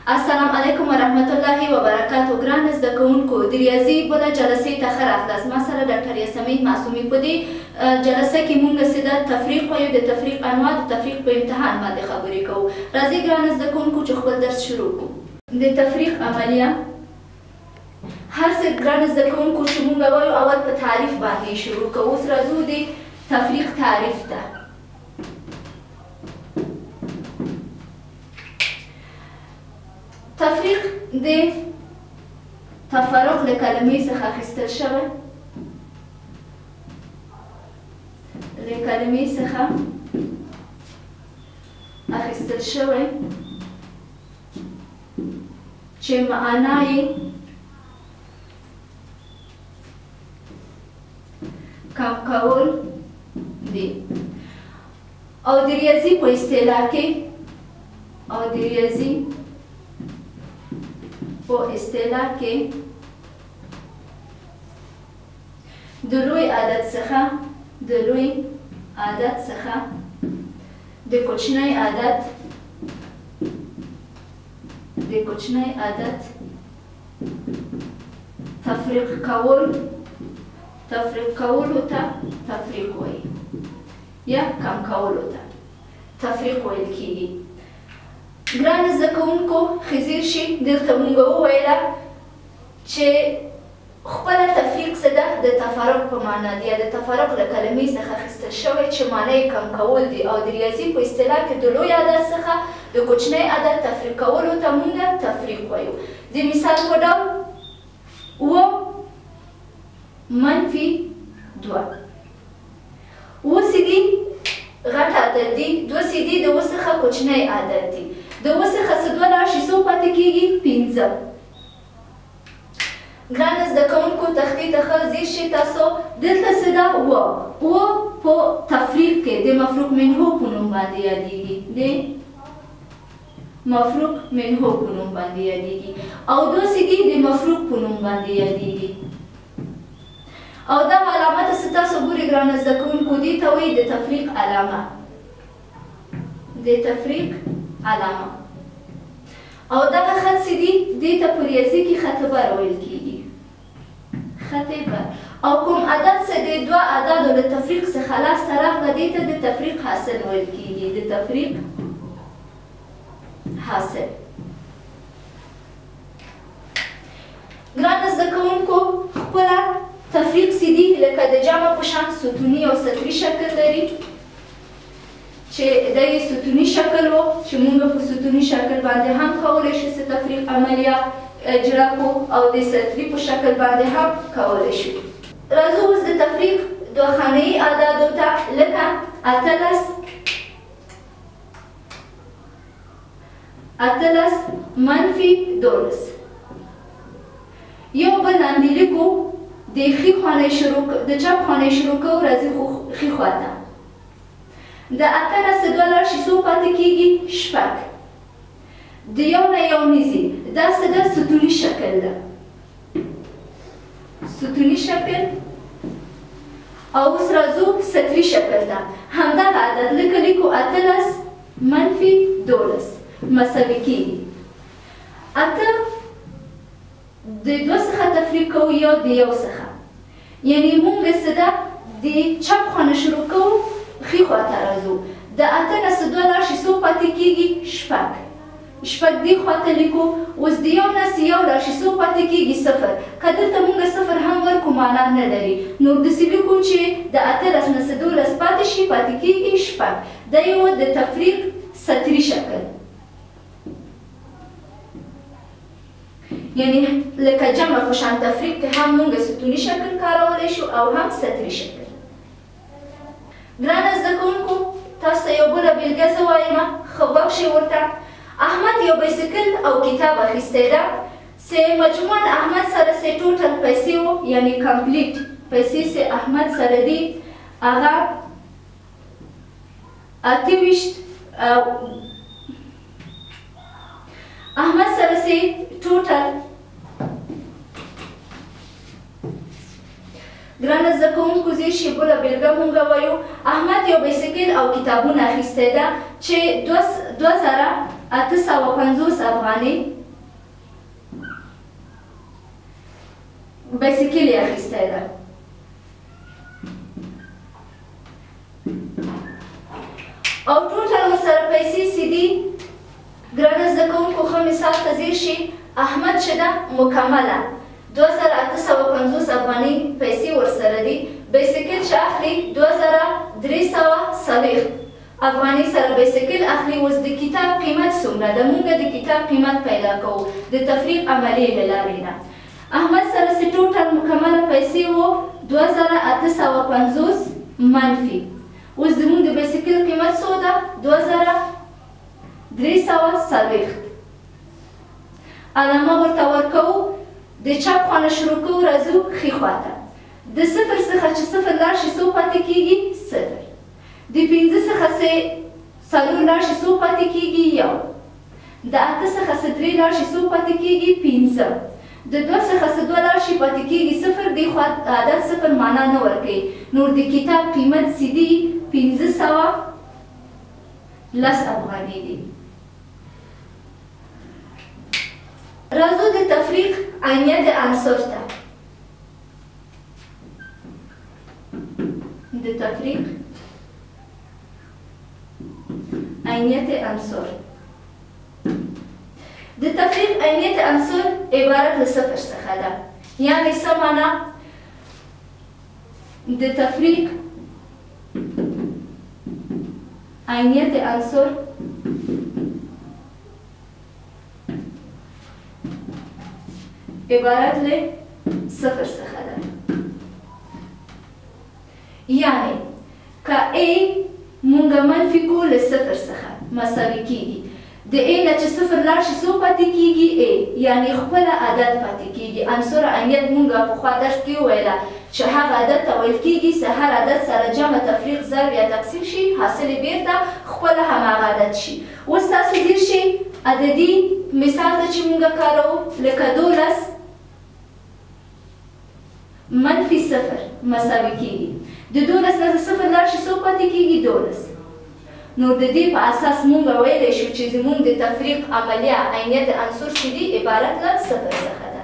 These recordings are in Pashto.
السلام علیکم ورحمت الله وبرکاته. ګران زده کوونکو، د ریاضي بله جلسې ته ښه راغلاست. ما سره ډاکټر یاسمین معصومي. په دې جلسه کې موږ د تفریق وایو، د تفریق انواع، د تفریق په امتحان باندې خبرې کوو. راځئ ګران زده کوونکو چې خپل درس شروع کړو. د تفریق عملیه هر څه ګران زده کوونکو چې موږ وایو اول په تعریف باندې شروع کوو. اوس راځو د تفریق تعریف ته. تفریق د تفرق له کلمې څخه اخیستل شوی، له کلمې څخه اخیستل شوی چې معنا یې کم کول دي. او د ریاضي په اصطلاح کې په اصطلاح کې د لوی عدد څخه د کوچنی عدد تفریق کولو ته تفریق وایي یا کم کولو ته تفریق ویل کیږي. ګران زده کوونکو، ښځیر شي دلته موږ وویله چې خپله تفریق څه ده؟ د تفرق په معنا دی، یا د تفرق له کلمې څخه اخیستل شوی چې معنا یې کم کول دي. او د ریاضي په اصطلاح کې د لوی عدد څخه د کوچنی عدد تفریق کولو ته موږ تفریق وایو. د مثال په ډول اووه منفي 2 اوسې دي غټ عدد دي، 2 سې دي د 2 څخه کوچنی عدد دي. د 2 څخه څه 2 لاړ شي، څو پاتې کېږي؟ 5. ګران زده کوونکو، تختې ته ښه ځیر شئ تاسو. دلته څه ده؟ 2 په تفریق کې د مفروق منه په نوم باندې یادېږي، او 2 سې دي د مفروق په نوم باندې یادېږي. او دا علامه څه تاسو ګورئ ګران زده کوونکو، دې ته وایي د تفریق علامه، او دغه خط چې دي دې ته په ریاضي کې خط بر ویل کېږي، او کوم عدد چې د 2 اعدادو له تفریق څخه لاسته راغله دې ته د تفریق حاصل ویل کېږي، د تفریق حاصل. ګران زده کوونکو، خپله تفریق چې دي لکه د جمع په شان ستوني او سطري شکل لري، چې دا یې ستوني شکل و چې موږ په ستوني شکل باندې هم کولی شو چې تفریق عملیه اجرا کړو، او د سطري په شکل باندې هم کولی شو. راځو اوس د تفریق دوه خانه‌یي اعدادو ته، لکه 18 منفي 12. یو بل لاندې لیکو، د ښي خانې د چپ خانې شروع کوو، راځي ښي خواته. د 18 څه 2 لاړ شي، څو پاتې کېږي؟ 6. د یو نه یو نیزي، دا څه ده؟ ستوني شکل ده، او اوس راځو سطري شکل ته. همدغه عدد لکه لیکو 18 منفي 12 مساوي کېږي. 8 د 2 څخه تفریق کوو یا د 1 څخه، یعنې موږ څه ده؟ د چپ خانه شروع کوو، ښي خواته راځو. د 8 څه 2 لاړ شي، څو پاتې کېږي؟ 6. دې خواته لیکو. اوس د 1 نه 1 لاړ شي، څو پاتې کېږي؟ 0. که دلته موږ 0 هم ورکو معنا نه لري، نو داسې لیکو چې د 18 نه 12 پاتې شي، پاتې کېږي 6. دا یو د تفریق سطري شکل، یعنی لکه جمع په شان تفریق کې هم موږ ستوني شکل کارولی شو او هم سطري شکل. ګرانه زده کوونکو، تاسو ته یو بله بېلګه زه وایم، ښه غوږ شئ ورته. احمد یو بایسکل او کتاب اخیستی ده چې مجموعاً احمد سره چې ټوټل پیسې و یعنی کمپلیټ پیسې چې احمد سره دي هغه 28 احمد سره چې ټوټل ګرانه زده کوونکو زه یې بله بېلګه مونږ وایو احمد یو بایسکل او کتابونه اخیستی ده چې 2850 افغانۍ بایسکل یې اخیستی ده او ټوټل ورسره پیسې چې دي ګرانه زده کوونکو ښه مثال ته ځیر شي احمد چې ده مکمله 2850 افغانۍ پیسې ورسره دي بایسکل چې اخلي 2340 افغانۍ سره بایسکل اخلي اوس د کتاب قیمت څومره ده موږ د کتاب قیمت پیدا کوو د تفریق عملیې له لارې نه احمد سره چې ټوټل مکمله پیسې وو 2850 منفي اوس زموږ د بایسکل قیمت څو ده 2340 علامه ورته ورکوو د چپ خانه شروع کوو راځو ښي خواته د صفر څخه چې صفر لاړ شي څو پاتې کېږي صفر د 5 څخه چې 4 لاړ شي څو پاتې کېږي 1 د 8 څخه چې 3 لاړ شي څو پاتې کېږي 15 د 2 څخه چې 2 لاړ شي پاتې کېږي صفر دې خوا عدد صفر معنا نه ورکوي نور د کتاب قیمت چې دي 1510 افغانۍ دي راځو د تفریق عینیت عنصر ته د تفریق عینیت عنصر د تفریق عینیت عنصر عبارت له صفر څخه ده یعنی څه معنا د تفریق عینیت عنصر عبارت له صفر څخه ده یعنی که A مونږ منفي کو له صفر څخه مساوي کېږي د A نه چې صفر لاړ شي څو پاتې کېږي A یعنی خپله عدد پاتې کېږي عنصر عینیت مونږ پخوا درس کې وویله چې هغه عدد ته ویل کېږي چې هر عدد سره جمع تفریق ضرب یا تقسیم شي حاصل یې بېرته خپله هماغه عدد شي اوس تاسو ځیر شئ عددي مثال ته چې مونږ کاروو لکه 12 منفي صفر مساوي کېږي د 12 نه صفر لاړ شي څو پاتې کېږي 12 نو د دې په اساس مونږ ویلی شو چې زموږ د تفریق عملیه عینیت عنصر چې دي عبارت له صفر څخه ده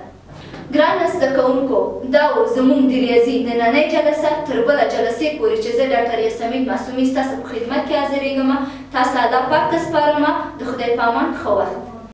ګرانه زده کوونکو دا و زموږ د ریاضي نننۍ جلسه تر بله جلسې پورې چې زه ډاکټر یاسمین معصومي ستاسو په خدمت کې حاضرېږم تاسو الله پاک ته سپارم د خدای په امان ښه وخت